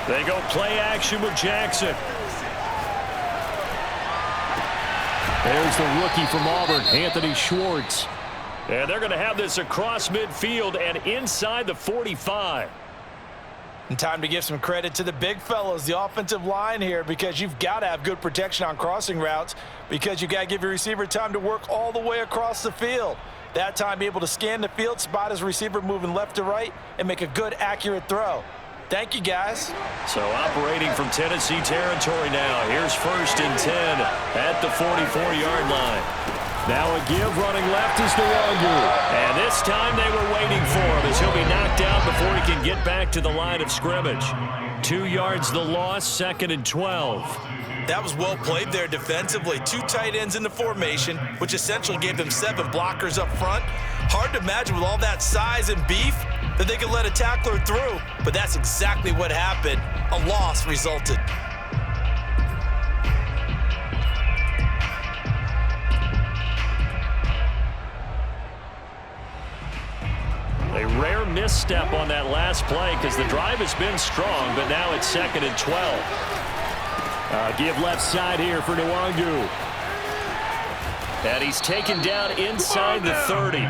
They go play action with Jackson. There's the rookie from Auburn, Anthony Schwartz. And they're going to have this across midfield and inside the 45. And time to give some credit to the big fellows, the offensive line here, because you've got to have good protection on crossing routes because you've got to give your receiver time to work all the way across the field. That time, be able to scan the field, spot his receiver moving left to right, and make a good, accurate throw. Thank you, guys. So operating from Tennessee territory now. Here's 1st and 10 at the 44-yard line. Now a give running left is Nwangu. And this time they were waiting for him as he'll be knocked out before he can get back to the line of scrimmage. 2 yards the loss, 2nd and 12. That was well played there defensively. 2 tight ends in the formation, which essentially gave them 7 blockers up front. Hard to imagine with all that size and beef that they could let a tackler through, but that's exactly what happened. A loss resulted. A rare misstep on that last play because the drive has been strong, but now it's 2nd and 12. Give left side here for Nwangu. And he's taken down inside the 30.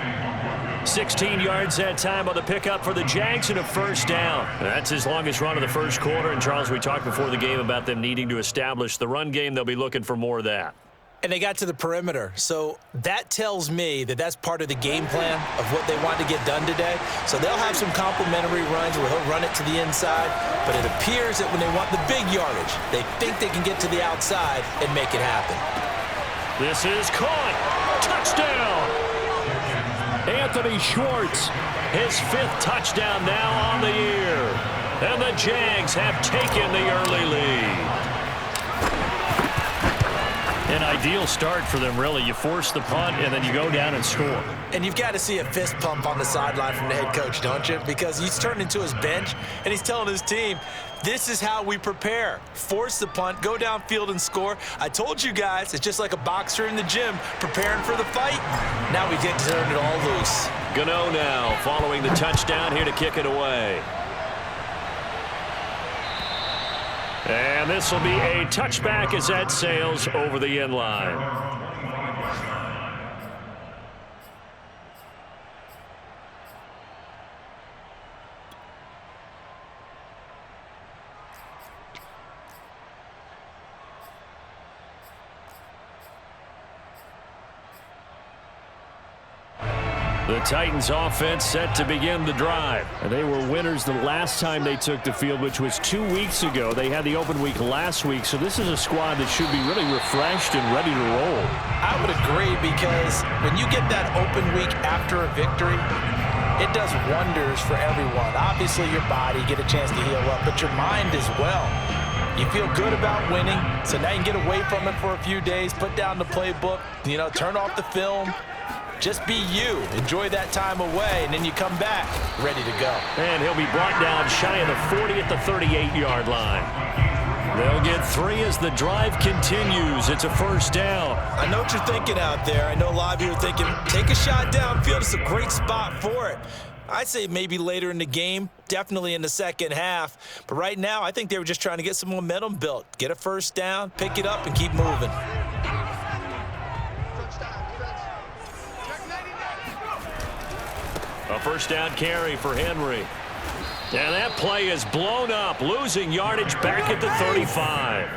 16 yards that time on the pickup for the Jags and a 1st down. That's his longest run of the first quarter. And, Charles, we talked before the game about them needing to establish the run game. They'll be looking for more of that. And they got to the perimeter. So that tells me that that's part of the game plan of what they want to get done today. So they'll have some complementary runs where he'll run it to the inside. But it appears that when they want the big yardage, they think they can get to the outside and make it happen. This is caught. Touchdown. Anthony Schwartz, his 5th touchdown now on the year. And the Jags have taken the early lead. An ideal start for them, really. You force the punt, and then you go down and score. And you've got to see a fist pump on the sideline from the head coach, don't you? Because he's turned into his bench, and he's telling his team, this is how we prepare. Force the punt, go downfield and score. I told you guys, it's just like a boxer in the gym preparing for the fight. Now we get to turn it all loose. Gano now following the touchdown here to kick it away. And this will be a touchback as that sails over the end line. The Titans offense set to begin the drive. And they were winners the last time they took the field, which was 2 weeks ago. They had the open week last week, so this is a squad that should be really refreshed and ready to roll. I would agree because when you get that open week after a victory, it does wonders for everyone. Obviously, your body, get a chance to heal up, but your mind as well. You feel good about winning, so now you can get away from it for a few days, put down the playbook, turn off the film. Just be you. Enjoy that time away, and then you come back ready to go. And he'll be brought down shy of the 40 at the 38-yard line. They'll get 3 as the drive continues. It's a 1st down. I know what you're thinking out there. I know a lot of you are thinking, take a shot downfield. It's a great spot for it. I'd say maybe later in the game, definitely in the second half. But right now, I think they were just trying to get some momentum built. Get a 1st down, pick it up, and keep moving. A 1st down carry for Henry. And that play is blown up, losing yardage back at the 35.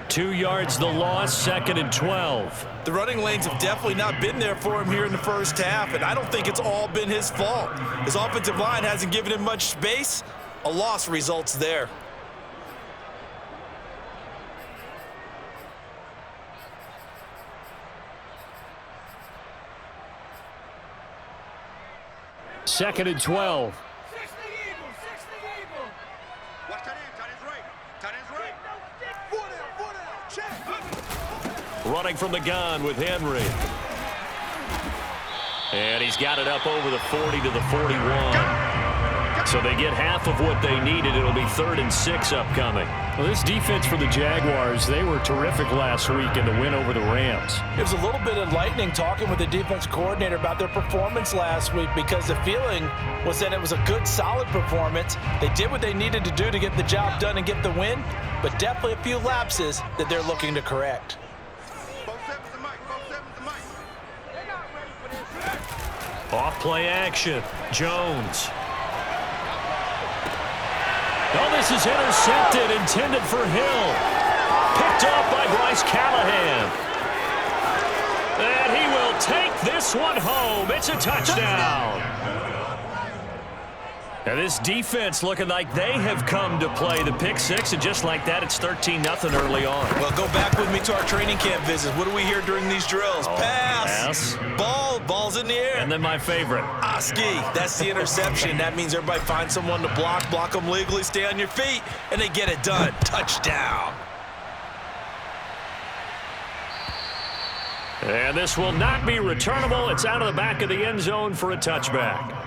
2 yards the loss, 2nd and 12. The running lanes have definitely not been there for him here in the first half, and I don't think it's all been his fault. His offensive line hasn't given him much space. A loss results there. Second and 12. Running from the gun with Henry. And he's got it up over the 40 to the 41. So they get half of what they needed. It'll be 3rd and 6 upcoming. Well, this defense for the Jaguars, they were terrific last week in the win over the Rams. It was a little bit enlightening talking with the defense coordinator about their performance last week, because the feeling was that it was a good, solid performance. They did what they needed to do to get the job done and get the win, but definitely a few lapses that they're looking to correct. Off play action. Jones. Oh, this is intercepted, intended for Hill. Picked off by Bryce Callahan. And he will take this one home. It's a touchdown. And this defense looking like they have come to play. The pick six, and just like that, it's 13-0 early on. Well, go back with me to our training camp visits. What do we hear during these drills? Pass. Ball's in the air. And then my favorite. Oski, that's the interception. That means everybody finds someone to block them legally, stay on your feet, and they get it done. Touchdown. And this will not be returnable. It's out of the back of the end zone for a touchback.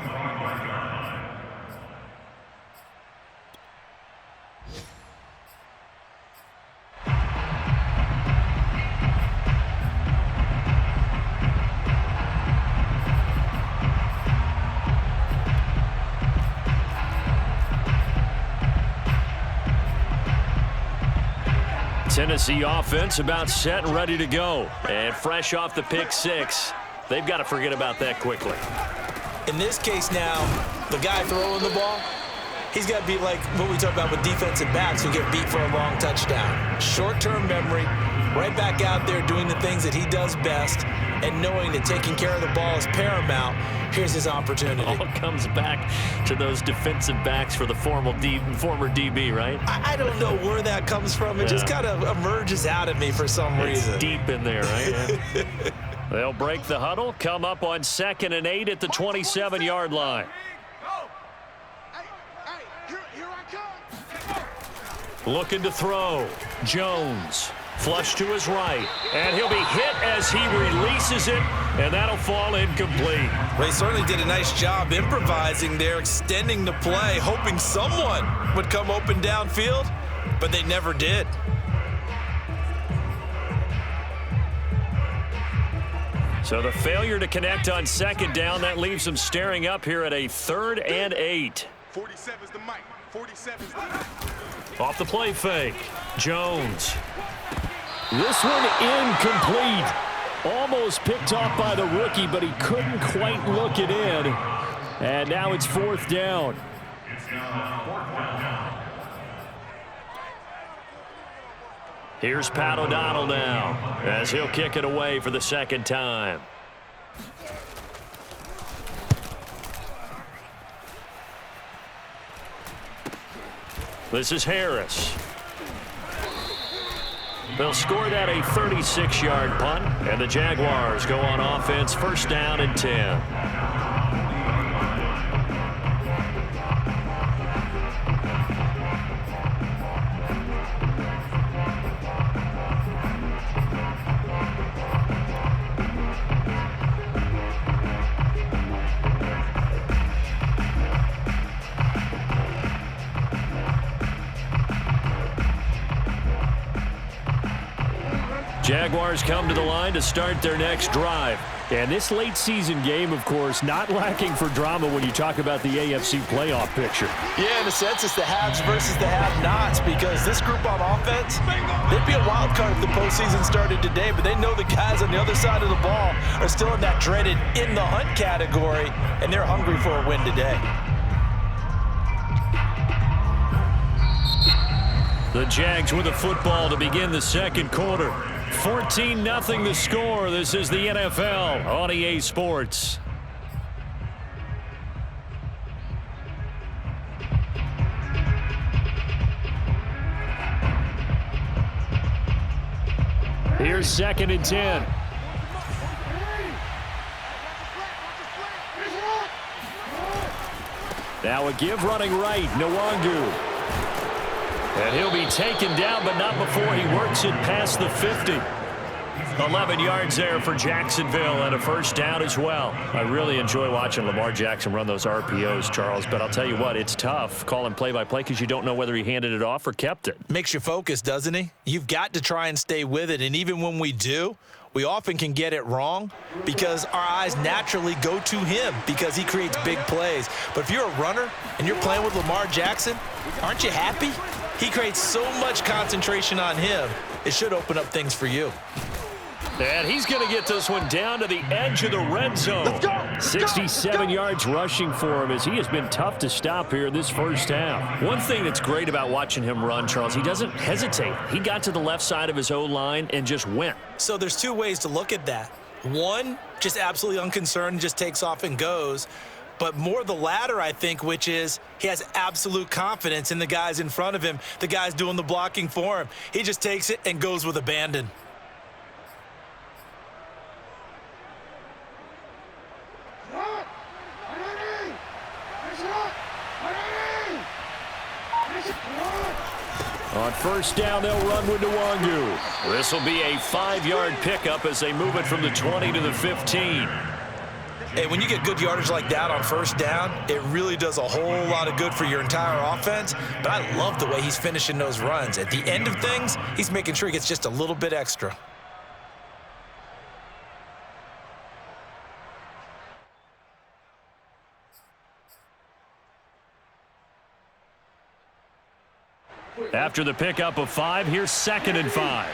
Tennessee offense about set and ready to go. And fresh off the pick six, they've got to forget about that quickly. In this case now, the guy throwing the ball, he's got to be like what we talk about with defensive backs who get beat for a long touchdown. Short-term memory, right back out there doing the things that he does best, and knowing that taking care of the ball is paramount. Here's his opportunity. All comes back to those defensive backs for the former DB, right? I don't know where that comes from. It just kind of emerges out at me for some reason. Deep in there, right? Yeah. They'll break the huddle, come up on 2nd and 8 at the 27-yard line. Looking to throw. Jones. Flush to his right, and he'll be hit as he releases it, and that'll fall incomplete. Well, he certainly did a nice job improvising there, extending the play, hoping someone would come open downfield, but they never did. So the failure to connect on 2nd down, that leaves them staring up here at a 3rd and 8. 47's the mic. 47's the mic. Off the play fake. Jones. This one incomplete. Almost picked off by the rookie, but he couldn't quite look it in. And now it's 4th down. Here's Pat O'Donnell now as he'll kick it away for the 2nd time. This is Harris. They'll score that a 36-yard punt, and the Jaguars go on offense, 1st down and 10. Jaguars come to the line to start their next drive. And this late season game, of course, not lacking for drama when you talk about the AFC playoff picture. Yeah, in a sense, it's the haves versus the have-nots, because this group on offense, they'd be a wild card if the postseason started today, but they know the guys on the other side of the ball are still in that dreaded in the hunt category, and they're hungry for a win today. The Jags with the football to begin the 2nd quarter. 14-0 the score. This is the NFL on EA Sports. Here's 2nd and 10. Now a give running right, Nwangu. And he'll be taken down, but not before he works it past the 50. 11 yards there for Jacksonville and a first down as well. I really enjoy watching Lamar Jackson run those RPOs, Charles, but I'll tell you what, it's tough calling play-by-play because you don't know whether he handed it off or kept it. Makes you focus, doesn't he? You've got to try and stay with it, and even when we do, we often can get it wrong because our eyes naturally go to him because he creates big plays. But if you're a runner and you're playing with Lamar Jackson, aren't you happy? He creates so much concentration on him, it should open up things for you. And he's going to get this one down to the edge of the red zone. 67 yards rushing for him as he has been tough to stop here this first half. One thing that's great about watching him run, Charles, he doesn't hesitate. He got to the left side of his O-line and just went. So there's two ways to look at that. One, just absolutely unconcerned, just takes off and goes. But more the latter, I think, which is he has absolute confidence in the guys in front of him, the guys doing the blocking for him. He just takes it and goes with abandon. On first down, they'll run with Nwangu. This will be a 5-yard pickup as they move it from the 20 to the 15. Hey, when you get good yardage like that on first down, it really does a whole lot of good for your entire offense. But I love the way he's finishing those runs. At the end of things, he's making sure he gets just a little bit extra. After the pickup of 5, here's 2nd and 5.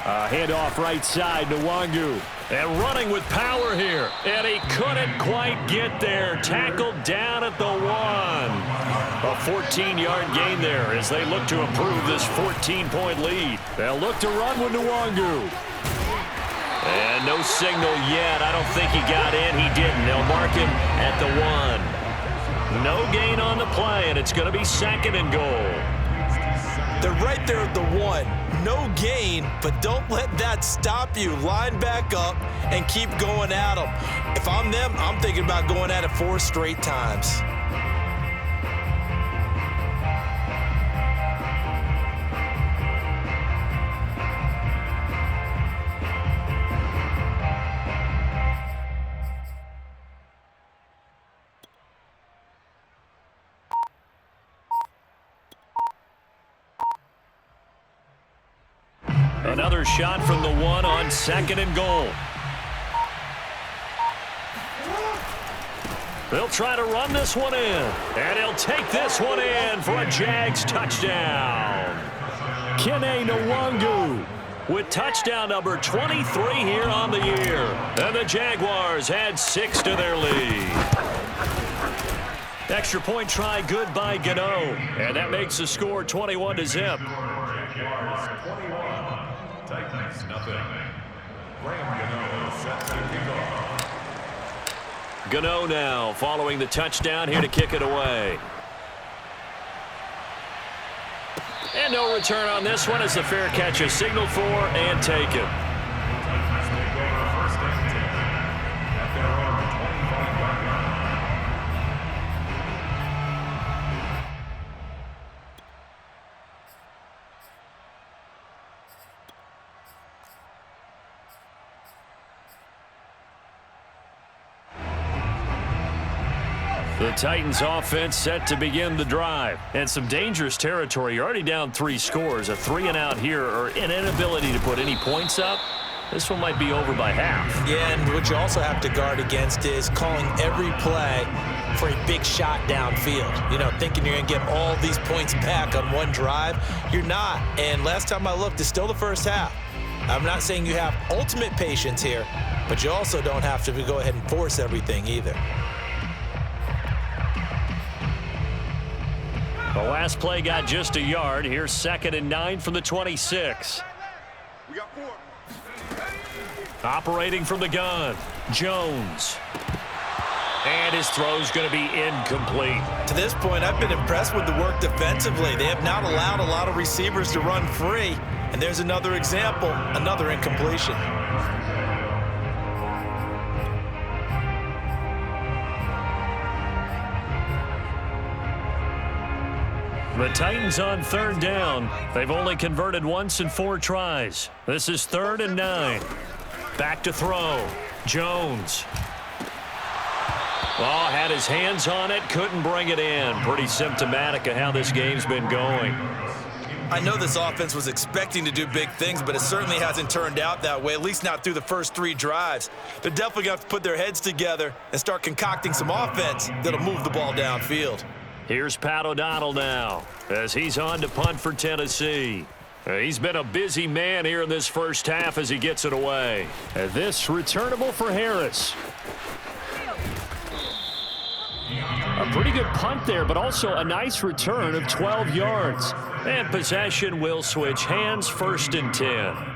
Handoff right side to Nwangu. And running with power here. And he couldn't quite get there. Tackled down at the 1. A 14-yard gain there as they look to improve this 14-point lead. They'll look to run with Nwangu. And no signal yet. I don't think he got in. He didn't. They'll mark him at the 1. No gain on the play, and it's going to be 2nd and goal. They're right there at the 1. No gain, but don't let that stop you. Line back up and keep going at them. If I'm them, I'm thinking about going at it 4 straight times. Another shot from the 1 on 2nd and goal. They'll try to run this one in. And he'll take this one in for a Jags touchdown. Kene Nwangu with touchdown number 23 here on the year. And the Jaguars add 6 to their lead. Extra point try good by Gano. And that makes the score 21-0. Jaguars 21. Titans nothing. Graham Gano set to kick off. Gano now following the touchdown here to kick it away. And no return on this one as the fair catch is signaled for and taken. Titans take over 1st and 10 at their own 25-yard line. The Titans offense set to begin the drive. And some dangerous territory. You're already down 3 scores. A 3-and-out here or an inability to put any points up. This one might be over by half. Yeah, and what you also have to guard against is calling every play for a big shot downfield. You know, thinking you're going to get all these points back on one drive. You're not. And last time I looked, it's still the first half. I'm not saying you have ultimate patience here, but you also don't have to go ahead and force everything either. The last play got just a yard. Here's 2nd and 9 from the 26. We got 4. Operating from the gun, Jones. And his throw's going to be incomplete. To this point, I've been impressed with the work defensively. They have not allowed a lot of receivers to run free. And there's another example, another incompletion. The Titans on third down. They've only converted once in 4 tries. This is 3rd and 9. Back to throw. Jones. Oh, had his hands on it, couldn't bring it in. Pretty symptomatic of how this game's been going. I know this offense was expecting to do big things, but it certainly hasn't turned out that way, at least not through the first 3 drives. They're definitely going to have to put their heads together and start concocting some offense that'll move the ball downfield. Here's Pat O'Donnell now as he's on to punt for Tennessee. He's been a busy man here in this first half as he gets it away. And this returnable for Harris. A pretty good punt there, but also a nice return of 12 yards. And possession will switch hands, 1st and 10.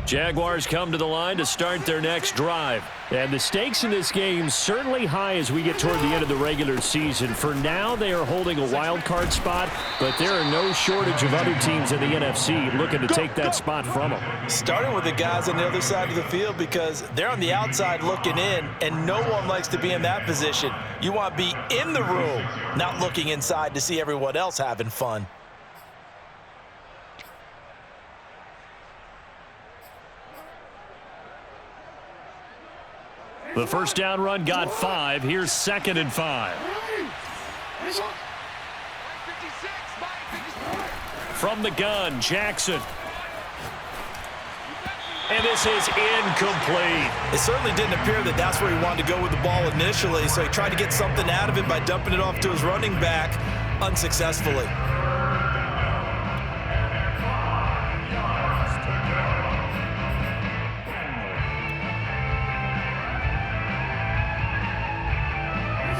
Jaguars come to the line to start their next drive. And the stakes in this game certainly high as we get toward the end of the regular season. For now, they are holding a wild card spot, but there are no shortage of other teams in the NFC looking to take that spot from them. Starting with the guys on the other side of the field because they're on the outside looking in, and no one likes to be in that position. You want to be in the room, not looking inside to see everyone else having fun. The first down run got 5. Here's 2nd and 5. From the gun, Jackson. And this is incomplete. It certainly didn't appear that that's where he wanted to go with the ball initially, so he tried to get something out of it by dumping it off to his running back unsuccessfully.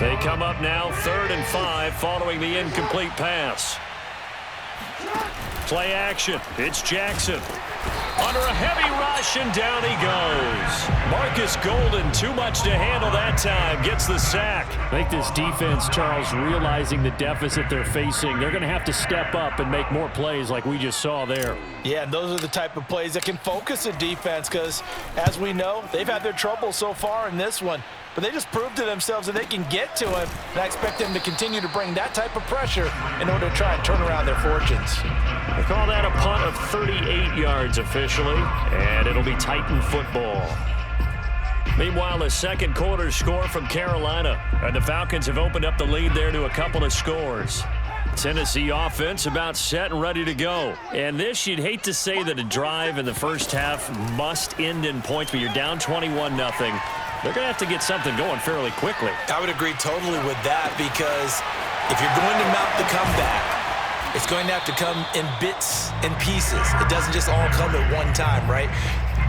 They come up now 3rd and 5 following the incomplete pass. Play action. It's Jackson. Under a heavy rush, and down he goes. Marcus Golden, too much to handle that time, gets the sack. I think this defense, Charles, realizing the deficit they're facing, they're going to have to step up and make more plays like we just saw there. Yeah, and those are the type of plays that can focus a defense because, as we know, they've had their trouble so far in this one. But they just proved to themselves that they can get to him, and I expect them to continue to bring that type of pressure in order to try and turn around their fortunes. They call that a punt of 38 yards officially, and it'll be Titan football. Meanwhile, the second quarter score from Carolina, and the Falcons have opened up the lead there to a couple of scores. Tennessee offense about set and ready to go. And this, you'd hate to say that a drive in the first half must end in points, but you're down 21-0. They're going to have to get something going fairly quickly. I would agree totally with that because if you're going to mount the comeback, it's going to have to come in bits and pieces. It doesn't just all come at one time, right?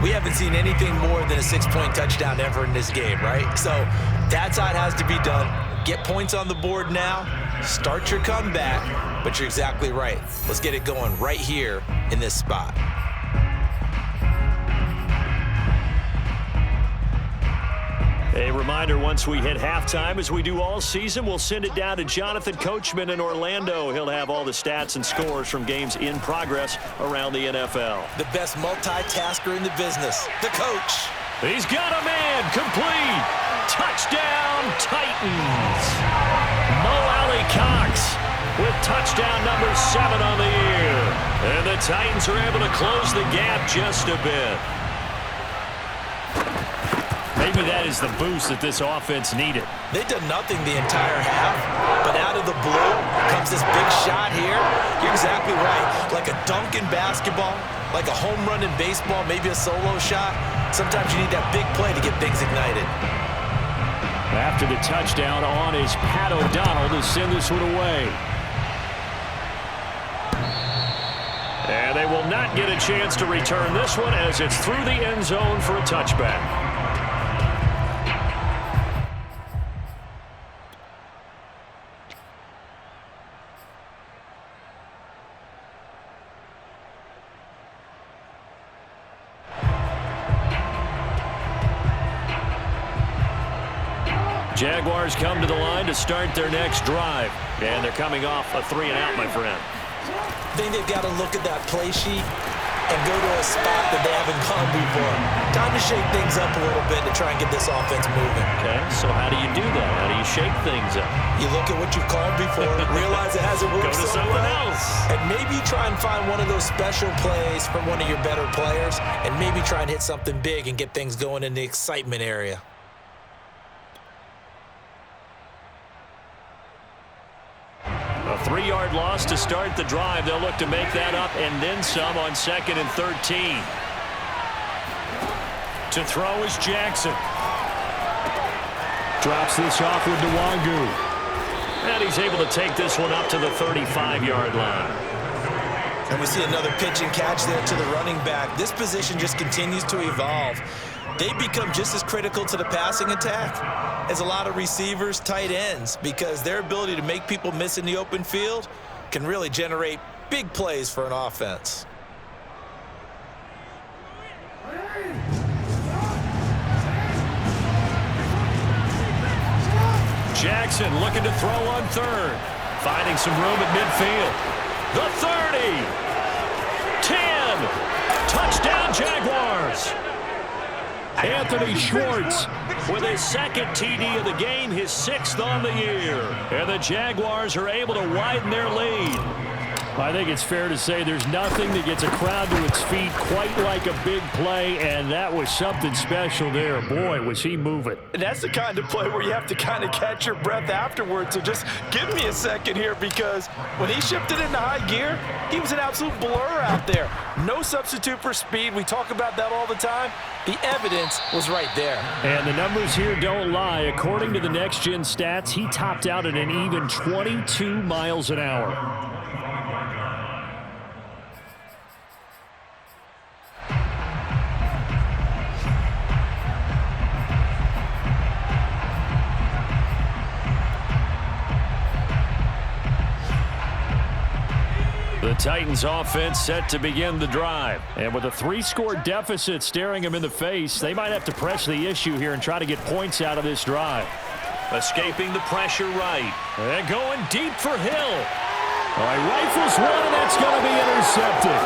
We haven't seen anything more than a 6-point touchdown ever in this game, right? So that side has to be done. Get points on the board now. Start your comeback. But you're exactly right. Let's get it going right here in this spot. A reminder, once we hit halftime, as we do all season, we'll send it down to Jonathan Coachman in Orlando. He'll have all the stats and scores from games in progress around the NFL. The best multitasker in the business, the coach. He's got a man, complete. Touchdown, Titans. Mo Alley-Cox with touchdown number 7 on the year. And the Titans are able to close the gap just a bit. Maybe that is the boost that this offense needed. They've done nothing the entire half, but out of the blue comes this big shot here. You're exactly right. Like a dunk in basketball, like a home run in baseball, maybe a solo shot. Sometimes you need that big play to get things ignited. After the touchdown, on is Pat O'Donnell to send this one away. And they will not get a chance to return this one as it's through the end zone for a touchback. Jaguars come to the line to start their next drive. And they're coming off a 3-and-out, my friend. I think they've got to look at that play sheet and go to a spot that they haven't gone before. Time to shake things up a little bit to try and get this offense moving. Okay, so how do you do that? How do you shake things up? You look at what you've called before, realize it hasn't worked Go to so something well, else. and maybe try and find one of those special plays from one of your better players, and maybe try and hit something big and get things going in the excitement area. A 3-yard loss to start the drive. They'll look to make that up and then some on 2nd and 13. To throw is Jackson. Drops this off with Nwangu. And he's able to take this one up to the 35-yard line. And we see another pitch and catch there to the running back. This position just continues to evolve. They become just as critical to the passing attack as a lot of receivers, tight ends, because their ability to make people miss in the open field can really generate big plays for an offense. Jackson looking to throw on 3rd. Finding some room at midfield. The 30. 10. Touchdown, Jaguars. Anthony Schwartz With his 2nd TD of the game, his 6th on the year. And the Jaguars are able to widen their lead. I think it's fair to say there's nothing that gets a crowd to its feet quite like a big play, and that was something special there. Boy, was he moving. And that's the kind of play where you have to kind of catch your breath afterwards. So just give me a second here, because when he shifted into high gear, he was an absolute blur out there. No substitute for speed. We talk about that all the time. The evidence was right there. And the numbers here don't lie. According to the Next Gen stats, he topped out at an even 22 miles an hour. The Titans offense set to begin the drive. And with a 3-score deficit staring them in the face, they might have to press the issue here and try to get points out of this drive. Escaping the pressure right. And going deep for Hill. All right, rifles one, and that's going to be intercepted.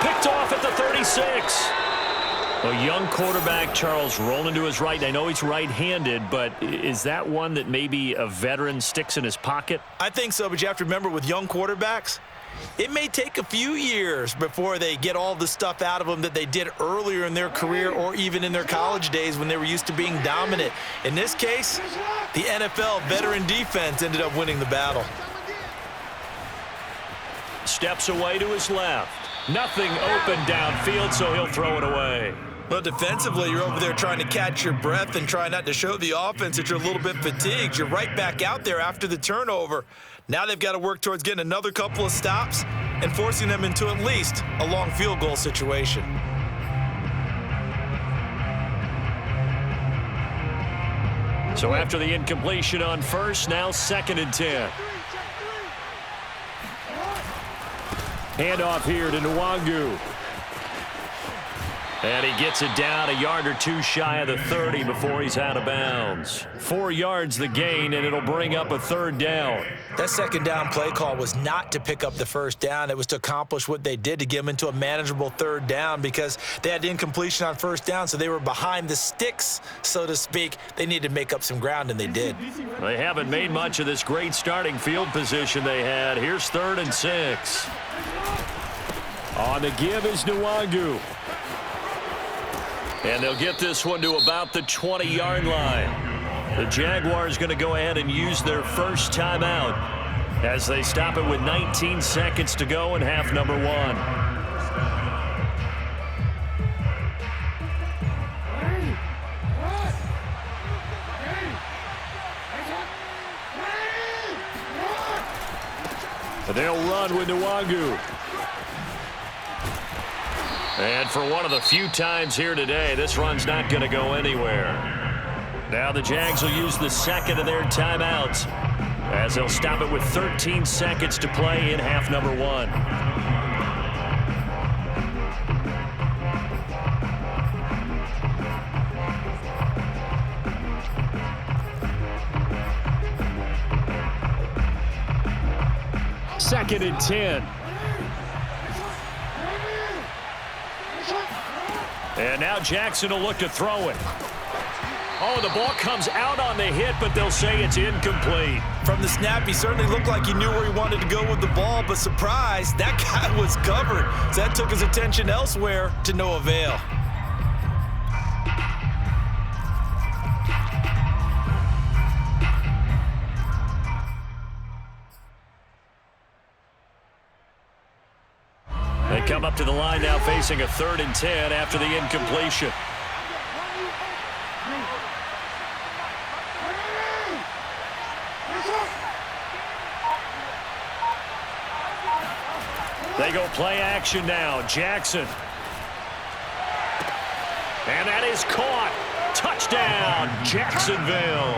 Picked off at the 36. A young quarterback, Charles, rolling to his right. I know he's right-handed, but is that one that maybe a veteran sticks in his pocket? I think so, but you have to remember with young quarterbacks, it may take a few years before they get all the stuff out of them that they did earlier in their career or even in their college days when they were used to being dominant. In this case, the NFL veteran defense ended up winning the battle. Steps away to his left. Nothing open downfield, so he'll throw it away. Well, defensively, you're over there trying to catch your breath and try not to show the offense that you're a little bit fatigued. You're right back out there after the turnover. Now they've got to work towards getting another couple of stops and forcing them into at least a long field goal situation. So after the incompletion on 1st, now 2nd and 10. Handoff here to Nwangu. And he gets it down a yard or two shy of the 30 before he's out of bounds. 4 yards the gain, and it'll bring up a 3rd down. That 2nd down play call was not to pick up the 1st down. It was to accomplish what they did to get them into a manageable 3rd down because they had incompletion on 1st down, so they were behind the sticks, so to speak. They needed to make up some ground, and they did. They haven't made much of this great starting field position they had. Here's 3rd and 6. On the give is Nwangu. And they'll get this one to about the 20-yard line. The Jaguars going to go ahead and use their first timeout as they stop it with 19 seconds to go in half number 1. They'll run with Nwangu. And for one of the few times here today, this run's not going to go anywhere. Now the Jags will use the 2nd of their timeouts as they'll stop it with 13 seconds to play in half number 1. 2nd and 10. And now Jackson will look to throw it. Oh, the ball comes out on the hit, but they'll say it's incomplete. From the snap, he certainly looked like he knew where he wanted to go with the ball, but surprise, that guy was covered. So that took his attention elsewhere to no avail. They come up to the line now facing a 3rd and 10 after the incompletion. They go play action now. Jackson. And that is caught. Touchdown, Jacksonville.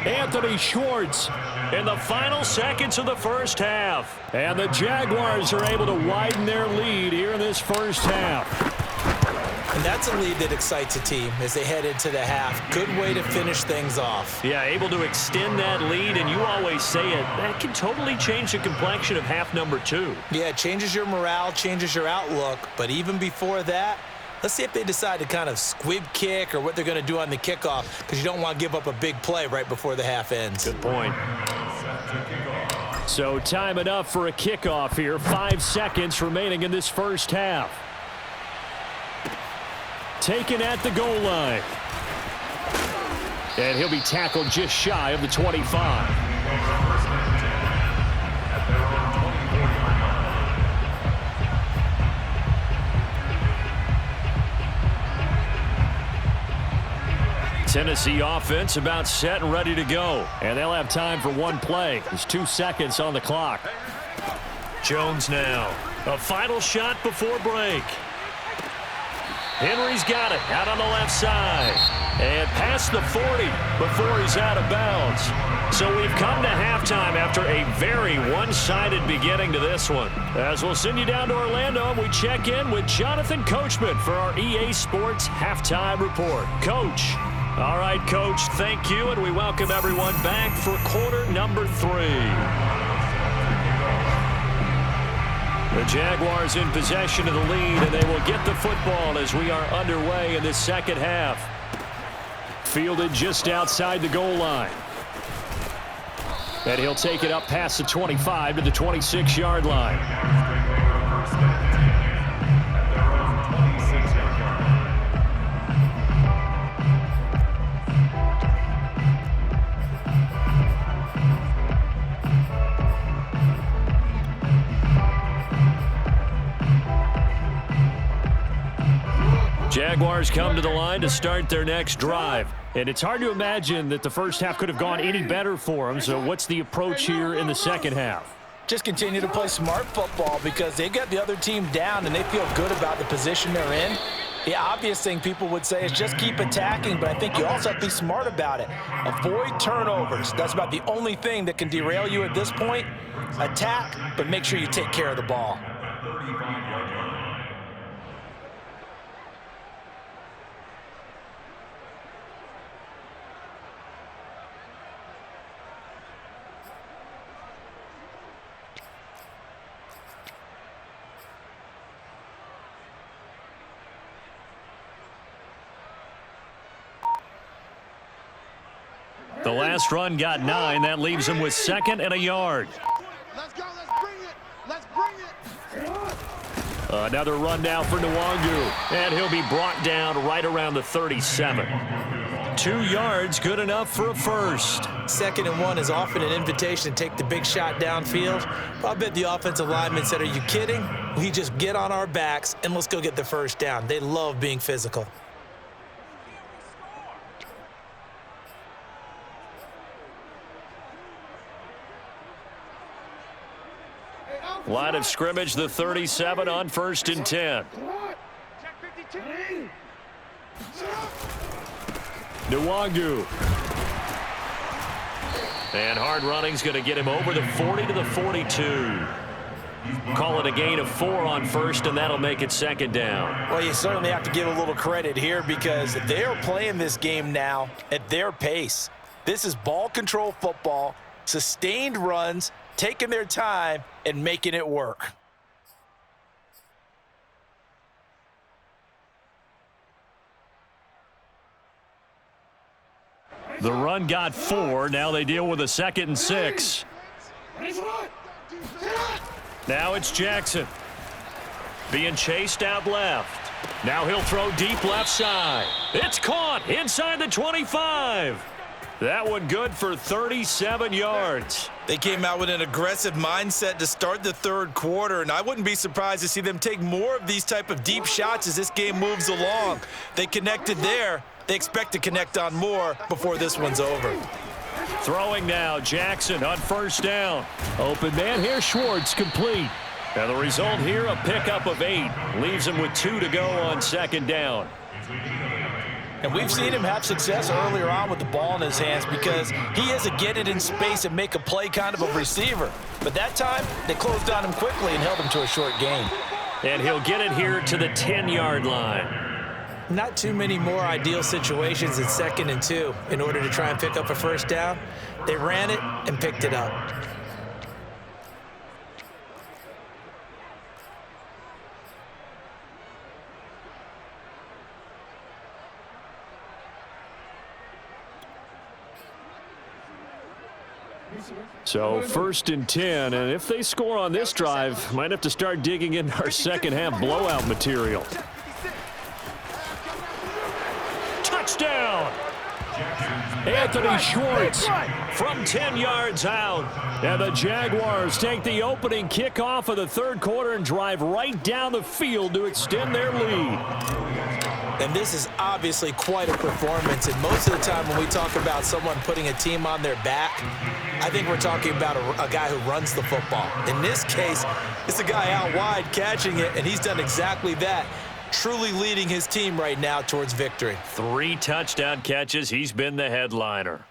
Anthony Schwartz In the final seconds of the first half. and the Jaguars are able to widen their lead here in this first half. And that's a lead that excites a team as they head into the half. Good way to finish things off. Yeah, able to extend that lead, and you always say it, that can totally change the complexion of half number 2. Yeah, it changes your morale, changes your outlook. But even before that, let's see if they decide to kind of squib kick or what they're going to do on the kickoff, because you don't want to give up a big play right before the half ends. Good point. So time enough for a kickoff here. 5 seconds remaining in this first half. Taken at the goal line. And he'll be tackled just shy of the 25. Tennessee offense about set and ready to go. And they'll have time for one play. There's 2 seconds on the clock. Jones now. A final shot before break. Henry's got it out on the left side. And past the 40 before he's out of bounds. So we've come to halftime after a very one-sided beginning to this one. As we'll send you down to Orlando, we check in with Jonathan Coachman for our EA Sports Halftime Report. Coach. All right, Coach, thank you, and we welcome everyone back for quarter number 3. The Jaguars in possession of the lead, and they will get the football as we are underway in this second half. Fielded just outside the goal line. And he'll take it up past the 25 to the 26-yard line. Jaguars come to the line to start their next drive. And it's hard to imagine that the first half could have gone any better for them. So what's the approach here in the second half? Just continue to play smart football because they got the other team down and they feel good about the position they're in. The obvious thing people would say is just keep attacking, but I think you also have to be smart about it. Avoid turnovers. That's about the only thing that can derail you at this point. Attack, but make sure you take care of the ball. The last run got 9. That leaves him with 2nd and a yard. Let's go. Let's bring it. Let's bring it. Another run now for Nwangu. And he'll be brought down right around the 37. 2 yards, good enough for a first. 2nd and 1 is often an invitation to take the big shot downfield. I bet the offensive lineman said, are you kidding? We just get on our backs and let's go get the first down. They love being physical. Line of scrimmage, the 37 on 1st and 10. Nwangu. And hard running's going to get him over the 40 to the 42. Call it a gain of 4 on 1st, and that'll make it 2nd down. Well, you certainly have to give a little credit here because they're playing this game now at their pace. This is ball control football, sustained runs, taking their time and making it work. The run got 4. Now they deal with a 2nd and 6. Now it's Jackson. Being chased out left. Now he'll throw deep left side. It's caught inside the 25. That one good for 37 yards. They came out with an aggressive mindset to start the third quarter, and I wouldn't be surprised to see them take more of these type of deep shots as this game moves along. They connected there. They expect to connect on more before this one's over. Throwing now, Jackson on 1st down. Open man here, Schwartz, complete. And the result here, a pickup of 8. Leaves him with 2 to go on 2nd down. And we've seen him have success earlier on with the ball in his hands because he is a get it in space and make a play kind of a receiver. But that time, they closed on him quickly and held him to a short gain. And he'll get it here to the 10-yard line. Not too many more ideal situations in 2nd and 2 in order to try and pick up a 1st down. They ran it and picked it up. So 1st and 10, and if they score on this drive, might have to start digging into our second half blowout material. Touchdown! Anthony Schwartz from 10 yards out. And the Jaguars take the opening kickoff of the third quarter and drive right down the field to extend their lead. And this is obviously quite a performance. And most of the time when we talk about someone putting a team on their back, I think we're talking about a guy who runs the football. In this case, it's a guy out wide catching it, and he's done exactly that, truly leading his team right now towards victory. 3 touchdown catches. He's been the headliner.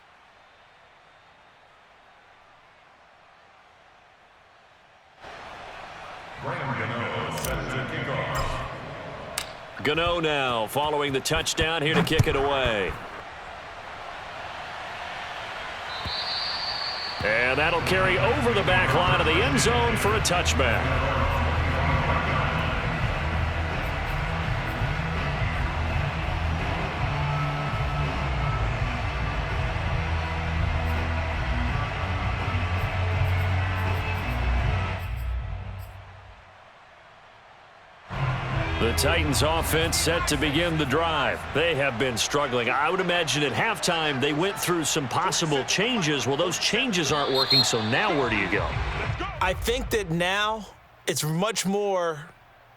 Gano now following the touchdown here to kick it away. And that'll carry over the back line of the end zone for a touchback. The Titans offense set to begin the drive. They have been struggling. I would imagine at halftime they went through some possible changes. Well, those changes aren't working, so now where do you go? I think that now it's much more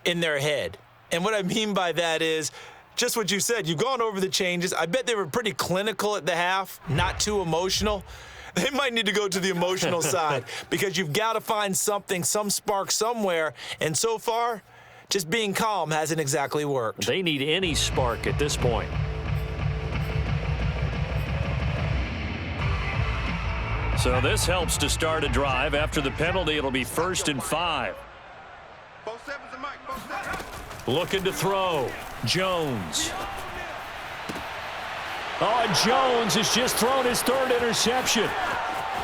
in their head. And what I mean by that is just what you said. You've gone over the changes. I bet they were pretty clinical at the half, not too emotional. They might need to go to the emotional side because you've got to find something, some spark somewhere. And so far, just being calm hasn't exactly worked. They need any spark at this point. So this helps to start a drive. After the penalty, it'll be 1st and 5. Looking to throw. Jones. Oh, Jones has just thrown his 3rd interception.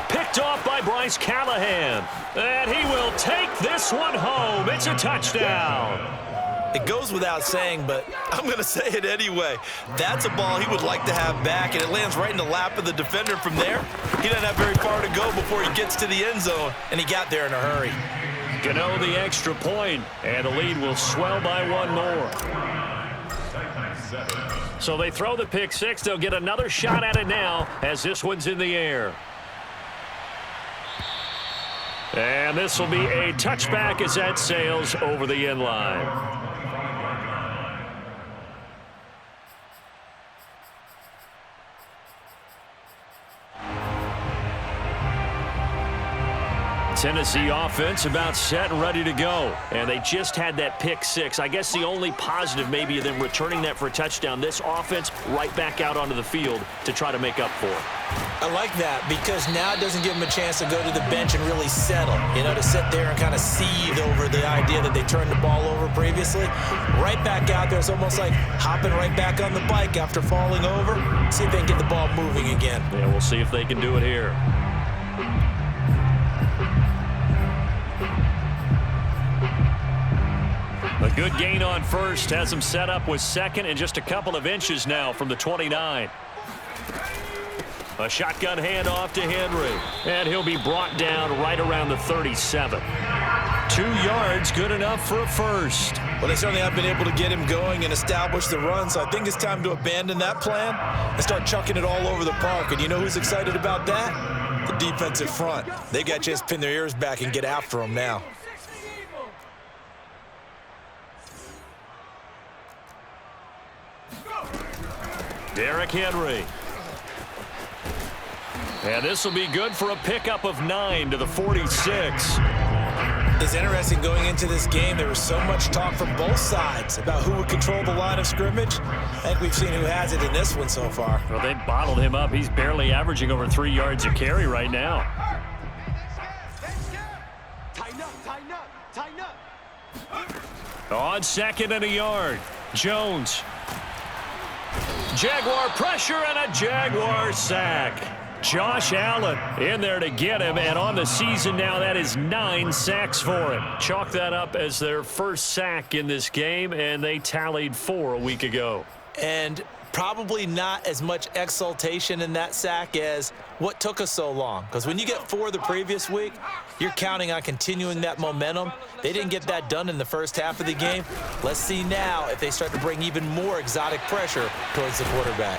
Picked off by Bryce Callahan. And he will take this one home. It's a touchdown. It goes without saying, but I'm going to say it anyway. That's a ball he would like to have back, and it lands right in the lap of the defender from there. He doesn't have very far to go before he gets to the end zone, and he got there in a hurry. Gano the extra point, and the lead will swell by 1 more. So they throw the pick 6. They'll get another shot at it now as this one's in the air. And this will be a touchback as that sails over the end line. Tennessee offense about set and ready to go. And they just had that pick 6. I guess the only positive maybe of them returning that for a touchdown. This offense right back out onto the field to try to make up for it. I like that because now it doesn't give them a chance to go to the bench and really settle. You know, to sit there and kind of seethe over the idea that they turned the ball over previously. Right back out there. It's almost like hopping right back on the bike after falling over. See if they can get the ball moving again. Yeah, we'll see if they can do it here. Good gain on first. Has him set up with second and just a couple of inches now from the 29. A shotgun handoff to Henry. And he'll be brought down right around the 37. 2 yards, good enough for a first. Well, they certainly have been able to get him going and establish the run, so I think it's time to abandon that plan and start chucking it all over the park. And you know who's excited about that? The defensive front. They got a chance to pin their ears back and get after him now. Derrick Henry. And this will be good for a pickup of 9 to the 46. It's interesting going into this game. There was so much talk from both sides about who would control the line of scrimmage. I think we've seen who has it in this one so far. Well, they bottled him up. He's barely averaging over 3 yards a carry right now. Tighten up, tighten up, tighten up. On second and a yard, Jones. Jaguar pressure and a Jaguar sack. Josh Allen in there to get him, and on the season now, that is 9 sacks for him. Chalk that up as their first sack in this game, and they tallied 4 a week ago. And probably not as much exultation in that sack as what took us so long. Because when you get 4 the previous week, you're counting on continuing that momentum. They didn't get that done in the first half of the game. Let's see now if they start to bring even more exotic pressure towards the quarterback.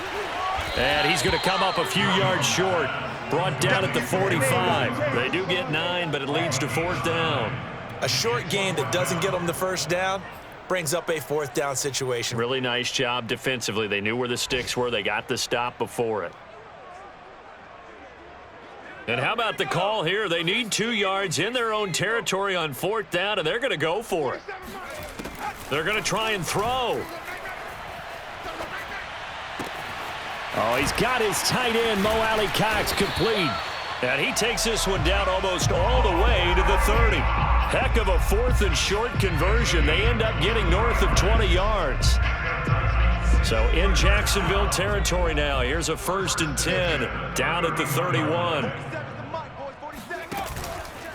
And he's going to come up a few yards short. Brought down at the 45. They do get 9, but it leads to 4th down. A short gain that doesn't get them the first down brings up a 4th down situation. Really nice job defensively. They knew where the sticks were. They got the stop before it. And how about the call here? They need 2 yards in their own territory on 4th down, and they're going to go for it. They're going to try and throw. Oh, he's got his tight end, Mo Alley Cox, complete. And he takes this one down almost all the way to the 30. Heck of a 4th and short conversion. They end up getting north of 20 yards. So in Jacksonville territory now. Here's a 1st and 10 down at the 31.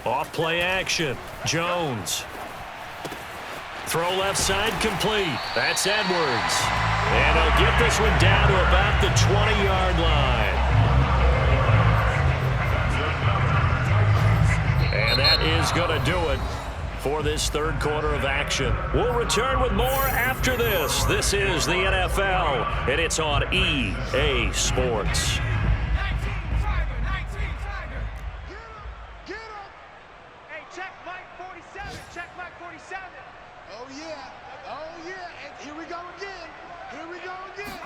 Off play action. Jones. Throw left side complete. That's Edwards. And he'll get this one down to about the 20-yard line. And that is going to do it for this 3rd quarter of action. We'll return with more after this. This is the NFL, and it's on EA Sports. Hey, check Mike 47. Check Mike 47. Oh, yeah. Oh, yeah. And here we go again. Here we go again.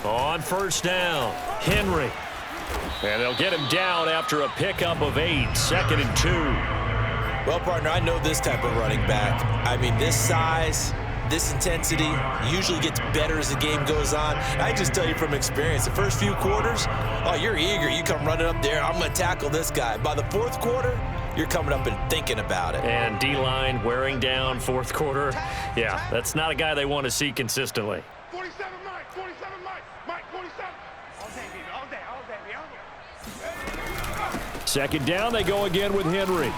On 1st down, Henry. And they'll get him down after a pickup of 8, 2nd and 2. Well, partner, I know this type of running back. I mean, this size, this intensity usually gets better as the game goes on. I just tell you from experience, the first few quarters, oh, you're eager. You come running up there, I'm going to tackle this guy. By the 4th quarter, you're coming up and thinking about it. And D-line wearing down 4th quarter. Yeah, that's not a guy they want to see consistently. 47 Mike. 47 Mike. Mike 47. All day, baby. All day. All day. All day. 2nd down, they go again with Henry.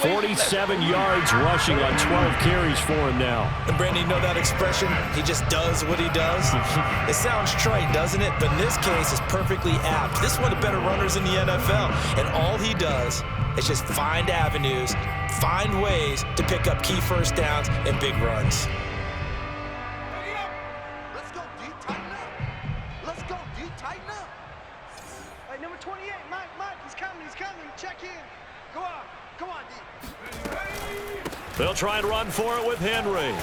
47 yards rushing on 12 carries for him now. And Brandon, you know that expression? He just does what he does. It sounds trite, doesn't it? But in this case, it's perfectly apt. This is one of the better runners in the NFL. And all he does is just find avenues, find ways to pick up key 1st downs and big runs. Let's go, D. Tighten up. Let's go, D. Tighten up. Hey, number 28, Mike. He's coming. He's coming. Check in. Go on. Come on, D. They'll try and run for it with Henry.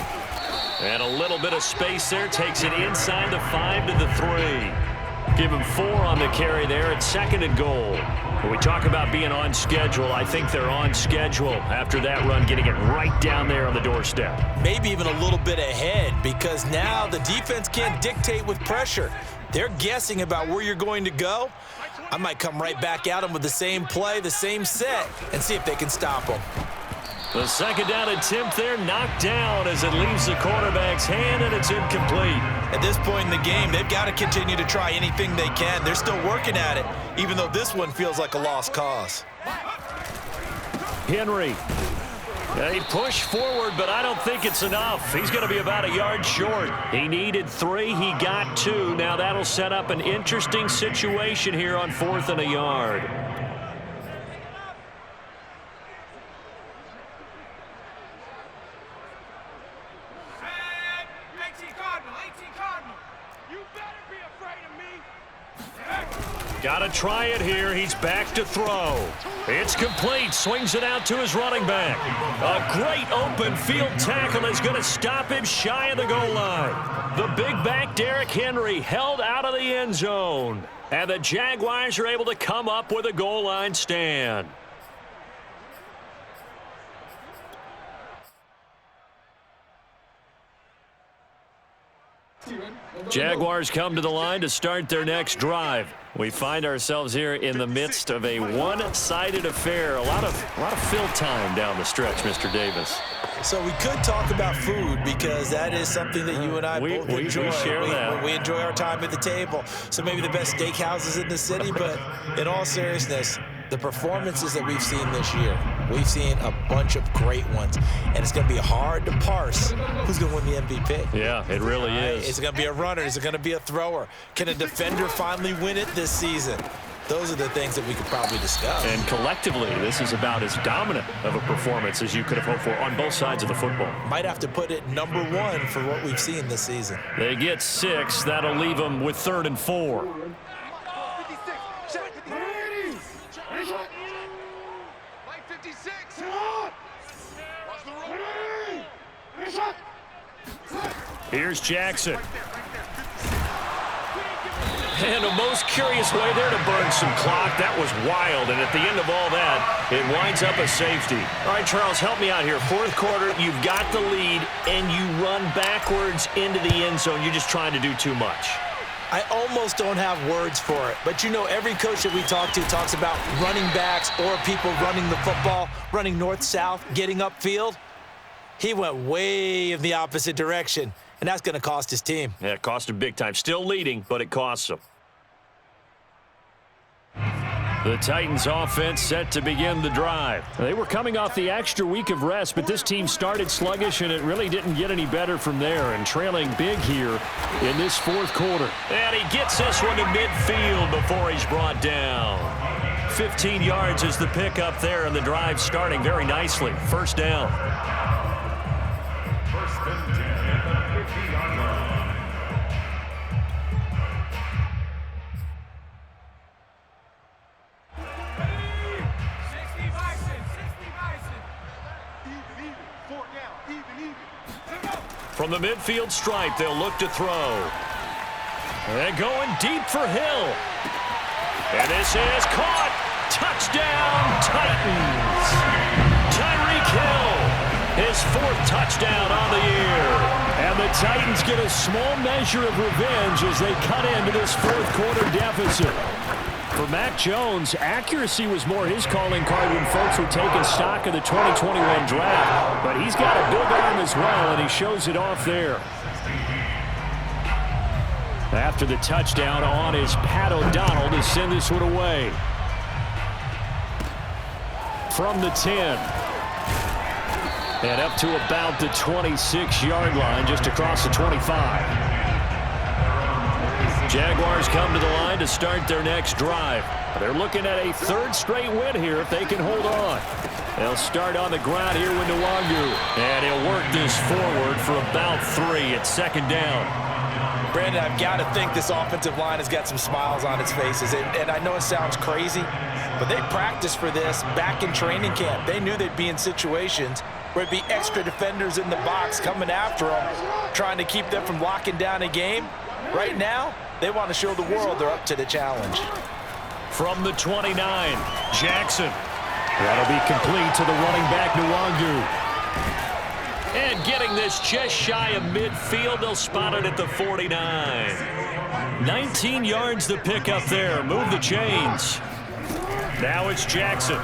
And a little bit of space there. Takes it inside the 5 to the 3. Give him 4 on the carry there at 2nd and goal. When we talk about being on schedule, I think they're on schedule after that run, getting it right down there on the doorstep. Maybe even a little bit ahead, because now the defense can't dictate with pressure. They're guessing about where you're going to go. I might come right back at them with the same play, the same set, and see if they can stop them. The 2nd down attempt there knocked down as it leaves the quarterback's hand, and it's incomplete. At this point in the game, they've got to continue to try anything they can. They're still working at it, even though this one feels like a lost cause. Henry. He pushed forward, but I don't think it's enough. He's going to be about a yard short. He needed 3. He got 2. Now that'll set up an interesting situation here on 4th and a yard. Got to try it here. He's back to throw. It's complete. Swings it out to his running back. A great open field tackle is going to stop him shy of the goal line. The big back, Derrick Henry, held out of the end zone. And the Jaguars are able to come up with a goal line stand. Jaguars come to the line to start their next drive. We find ourselves here in the midst of a one-sided affair. A lot of fill time down the stretch, Mr. Davis. So we could talk about food because that is something that you and I both enjoy. We share that. We enjoy our time at the table. So maybe the best steakhouses in the city, but in all seriousness, the performances that we've seen this year, we've seen a bunch of great ones. And it's going to be hard to parse who's going to win the MVP. Yeah, it really is. Is it going to be a runner? Is it going to be a thrower? Can a defender finally win it this season? Those are the things that we could probably discuss. And collectively, this is about as dominant of a performance as you could have hoped for on both sides of the football. Might have to put it number 1 for what we've seen this season. They get 6. That'll leave them with 3rd and 4. Here's Jackson. And a most curious way there to burn some clock. That was wild. And at the end of all that, it winds up a safety. All right, Charles, help me out here. 4th quarter, you've got the lead, and you run backwards into the end zone. You're just trying to do too much. I almost don't have words for it. But, you know, every coach that we talk to talks about running backs or people running the football, running north-south, getting upfield. He went way in the opposite direction, and that's going to cost his team. Yeah, it cost him big time. Still leading, but it costs him. The Titans offense set to begin the drive. They were coming off the extra week of rest, but this team started sluggish, and it really didn't get any better from there, and trailing big here in this 4th quarter. And he gets this one to midfield before he's brought down. 15 yards is the pickup there, and the drive starting very nicely. 1st down. From the midfield stripe, they'll look to throw. And going deep for Hill. And this is caught. Touchdown, Titans. Tyreek Hill, his 4th touchdown on the year. And the Titans get a small measure of revenge as they cut into this 4th quarter deficit. For Mac Jones, accuracy was more his calling card when folks were taking stock of the 2021 draft. But he's got a big arm as well, and he shows it off there. After the touchdown on is Pat O'Donnell to send this one away. From the 10. And up to about the 26-yard line, just across the 25. Jaguars come to the line to start their next drive. They're looking at a 3rd straight win here if they can hold on. They'll start on the ground here with Nwangu. And he'll work this forward for about 3 at 2nd down. Brandon, I've got to think this offensive line has got some smiles on its faces. And I know it sounds crazy, but they practiced for this back in training camp. They knew they'd be in situations where it'd be extra defenders in the box coming after them, trying to keep them from locking down a game. Right now, they want to show the world they're up to the challenge. From the 29, Jackson. That'll be complete to the running back, Nwangu. And getting this just shy of midfield, they'll spot it at the 49. 19 yards to pick up there. Move the chains. Now it's Jackson.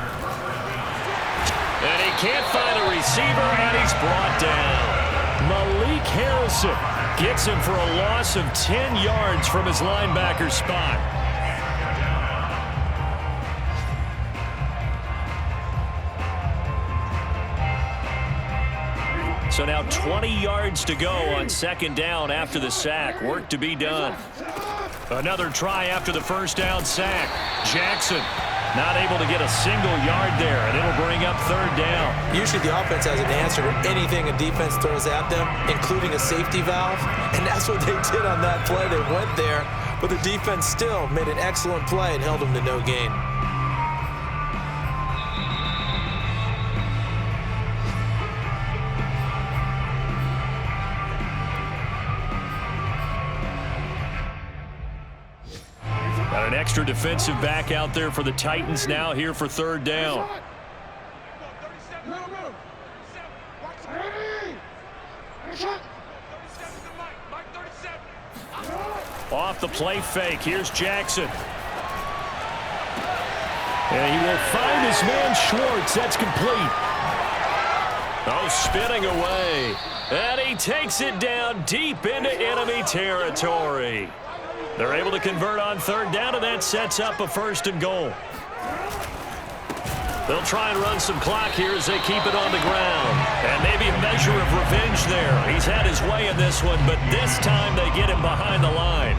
And he can't find a receiver, and he's brought down. Malik Harrison gets him for a loss of 10 yards from his linebacker spot. So now 20 yards to go on second down after the sack. Work to be done. Another try after the first down sack. Jackson not able to get a single yard there, and it'll bring up third down. Usually the offense has an answer to anything a defense throws at them, including a safety valve, and that's what they did on that play. They went there, but the defense still made an excellent play and held them to no gain. Got an extra defensive back out there for the Titans now here for third down. Off the play fake. Here's Jackson. And he will find his man Schwartz. That's complete. Oh, spinning away. And he takes it down deep into enemy territory. They're able to convert on third down, and that sets up a first and goal. They'll try and run some clock here as they keep it on the ground. And maybe a measure of revenge there. He's had his way in this one, but this time they get him behind the line.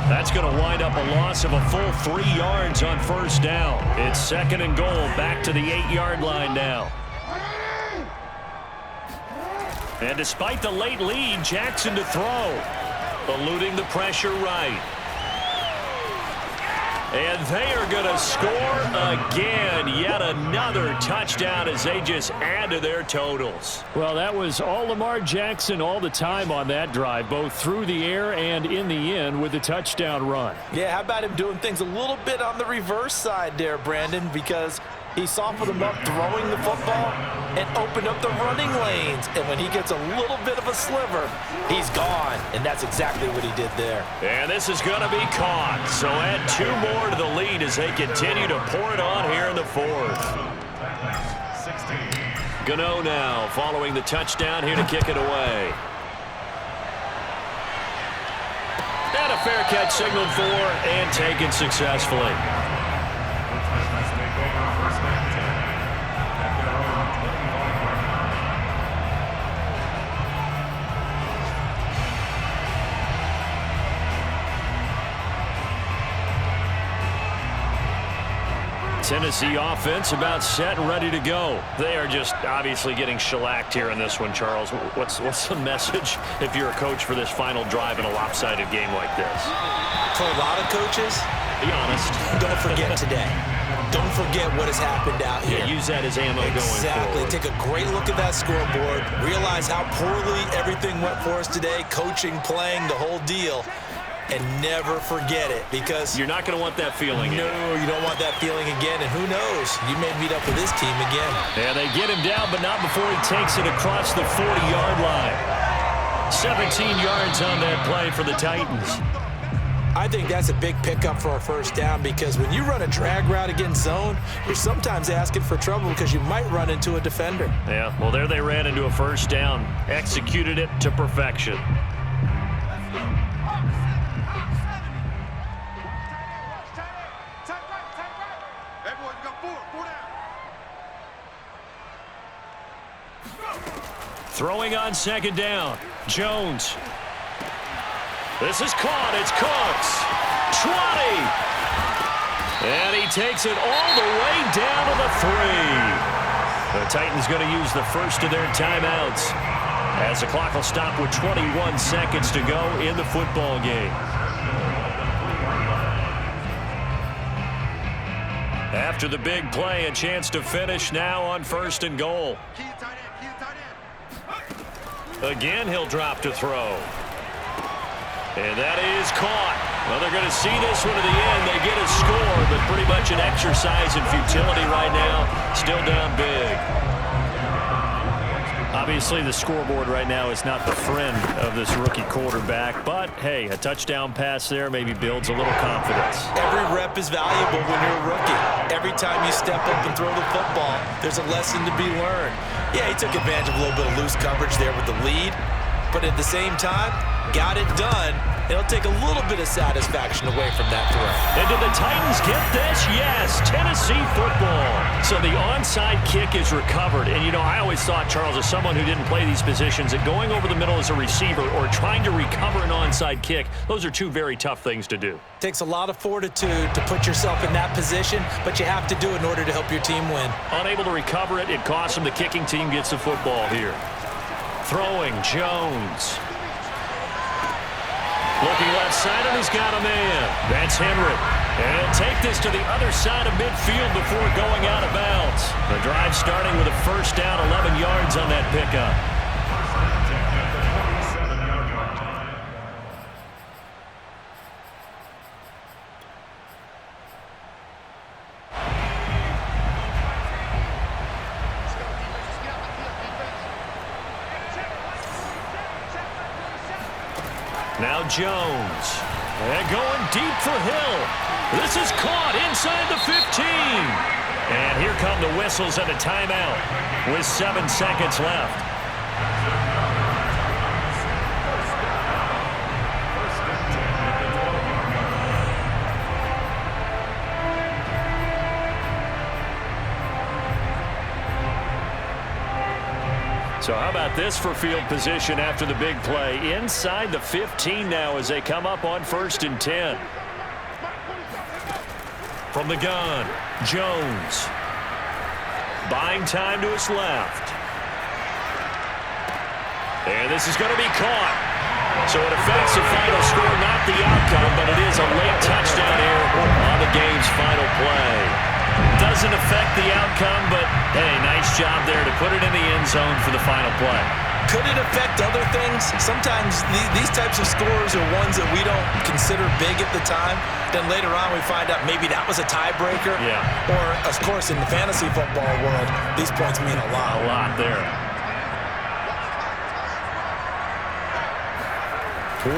That's going to wind up a loss of a full 3 yards on first down. It's second and goal, back to the 8-yard line now. And despite the late lead, Jackson to throw. Eluding the pressure right. And they are going to score again. Yet another touchdown as they just add to their totals. Well, that was all Lamar Jackson all the time on that drive, both through the air and in the end with the touchdown run. Yeah, how about him doing things a little bit on the reverse side there, Brandon, because he softened them up throwing the football and opened up the running lanes. And when he gets a little bit of a sliver, he's gone. And that's exactly what he did there. And this is going to be caught. So add 2 more to the lead as they continue to pour it on here in the fourth. 16. Gano now following the touchdown here to kick it away. And a fair catch signaled for and taken successfully. Tennessee offense about set and ready to go. They are just obviously getting shellacked here in this one, Charles. What's the message if you're a coach for this final drive in a lopsided game like this? For a lot of coaches, be honest. Don't forget today. Don't forget what has happened out here. Yeah, use that as ammo going forward. Exactly. Take a great look at that scoreboard. Realize how poorly everything went for us today. Coaching, playing, the whole deal. And never forget it, because you're not going to want that feeling again. No, you don't want that feeling again. And who knows? You may meet up with this team again. Yeah, they get him down, but not before he takes it across the 40-yard line. 17 yards on that play for the Titans. I think that's a big pickup for a first down, because when you run a drag route against zone, you're sometimes asking for trouble because you might run into a defender. Yeah, well, there they ran into a first down. Executed it to perfection. Throwing on second down. Jones. This is caught. It's Cooks. 20. And he takes it all the way down to the 3. The Titans going to use the first of their timeouts as the clock will stop with 21 seconds to go in the football game. After the big play, a chance to finish now on first and goal. Again, he'll drop to throw. And that is caught. Well, they're going to see this one to the end. They get a score, but pretty much an exercise in futility right now. Still down big. Obviously, the scoreboard right now is not the friend of this rookie quarterback. But, hey, a touchdown pass there maybe builds a little confidence. Every rep is valuable when you're a rookie. Every time you step up and throw the football, there's a lesson to be learned. Yeah, he took advantage of a little bit of loose coverage there with the lead. But at the same time, got it done. It'll take a little bit of satisfaction away from that throw. And did the Titans get this? Yes. Tennessee football So the onside kick is recovered. And, you know, I always thought, Charles, as someone who didn't play these positions, that going over the middle as a receiver or trying to recover an onside kick, those are two very tough things to do. Takes a lot of fortitude to put yourself in that position, but you have to do it in order to help your team win. Unable to recover it, it costs him. The kicking team gets the football here. Throwing, Jones. Looking left side, and he's got a man. That's Henry. And he'll take this to the other side of midfield before going out of bounds. The drive starting with a first down, 11 yards on that pickup. Now Jones. And going deep for Hill. This is caught inside the 15. And here come the whistles and a timeout with 7 seconds left. So how about this for field position after the big play? Inside the 15 now as they come up on 1st and 10. From the gun, Jones. Buying time to his left. And this is going to be caught. So it affects the final score, not the outcome, but it is a late touchdown here on the game's final play. Doesn't affect the outcome, but, hey, nice job there to put it in the end zone for the final play. Could it affect other things? Sometimes these types of scores are ones that we don't consider big at the time. Then later on we find out maybe that was a tiebreaker. Yeah. Or, of course, in the fantasy football world, these points mean a lot. A lot there.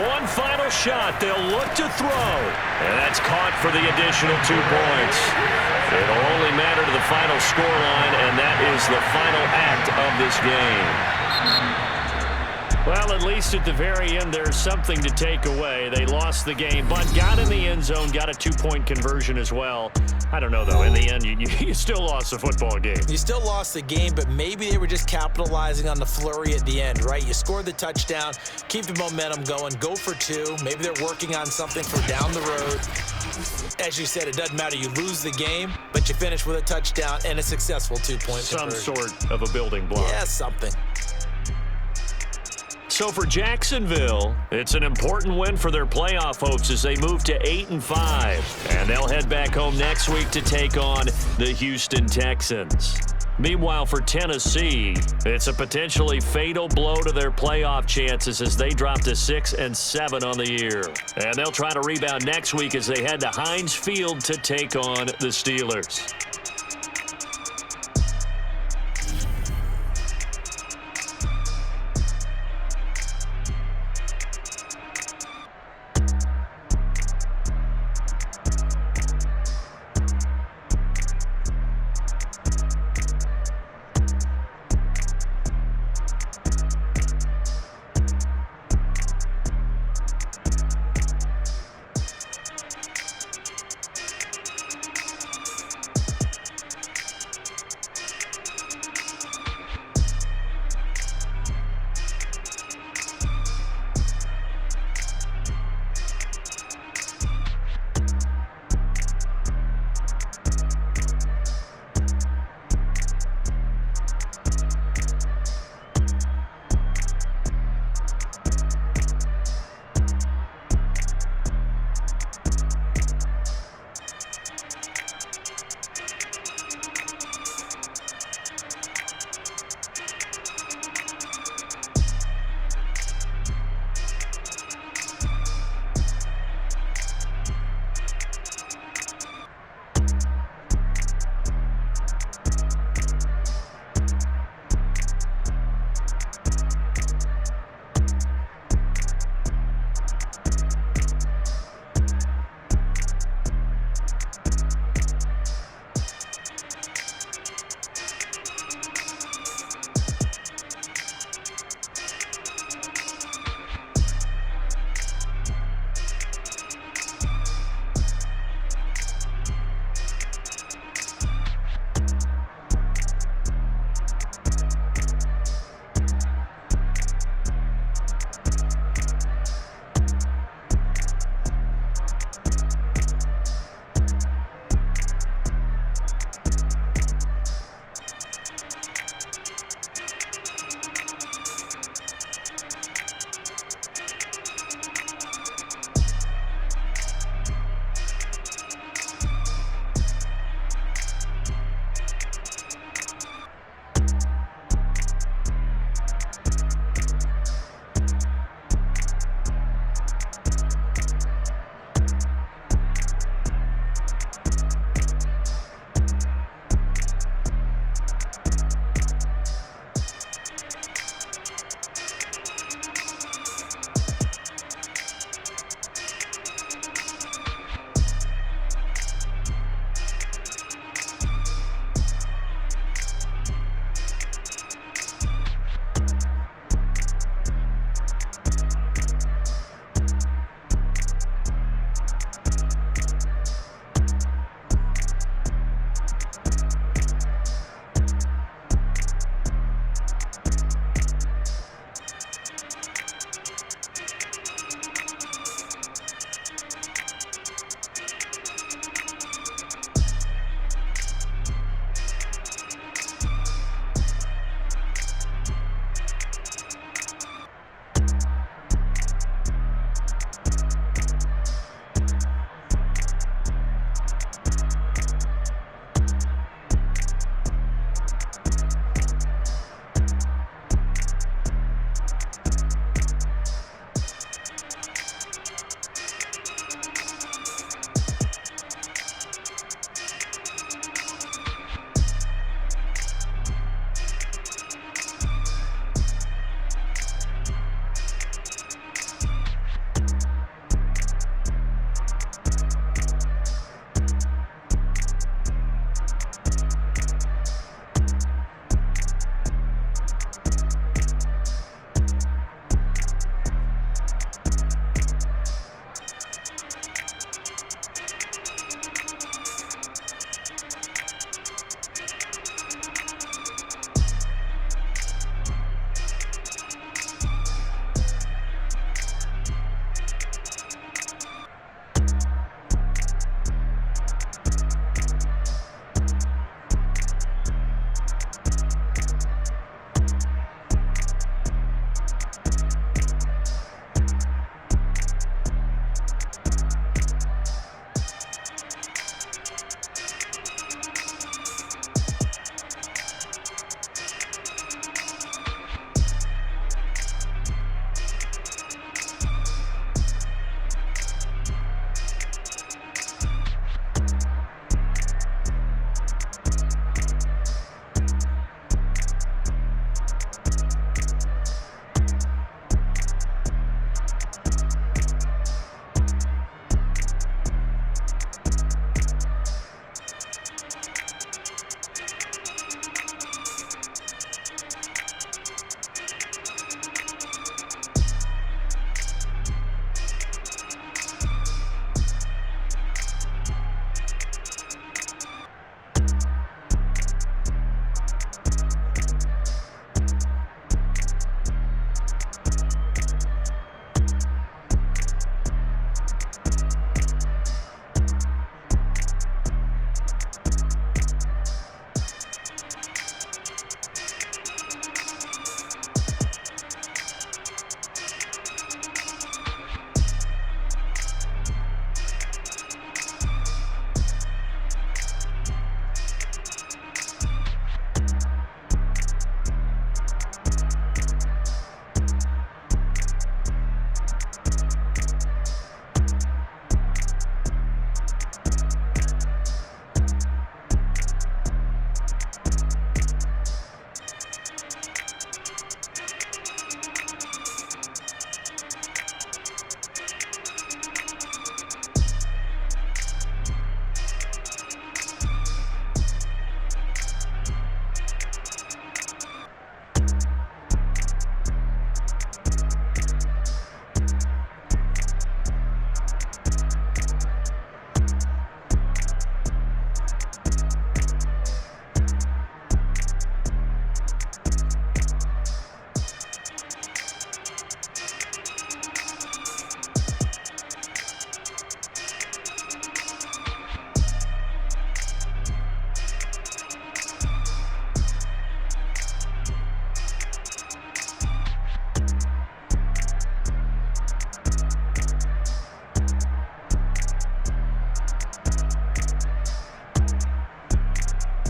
One final shot. They'll look to throw. And that's caught for the additional 2 points. It'll only matter to the final scoreline, and that is the final act of this game. Well, at least at the very end, there's something to take away. They lost the game, but got in the end zone, got a 2-point conversion as well. I don't know, though. In the end, you still lost the football game. You still lost the game, but maybe they were just capitalizing on the flurry at the end, right? You scored the touchdown, keep the momentum going, go for 2. Maybe they're working on something for down the road. As you said, it doesn't matter. You lose the game, but you finish with a touchdown and a successful 2-point conversion. Some sort of a building block. Yeah, something. So for Jacksonville, it's an important win for their playoff hopes as they move to 8-5. And they'll head back home next week to take on the Houston Texans. Meanwhile, for Tennessee, it's a potentially fatal blow to their playoff chances as they drop to 6-7 on the year. And they'll try to rebound next week as they head to Heinz Field to take on the Steelers.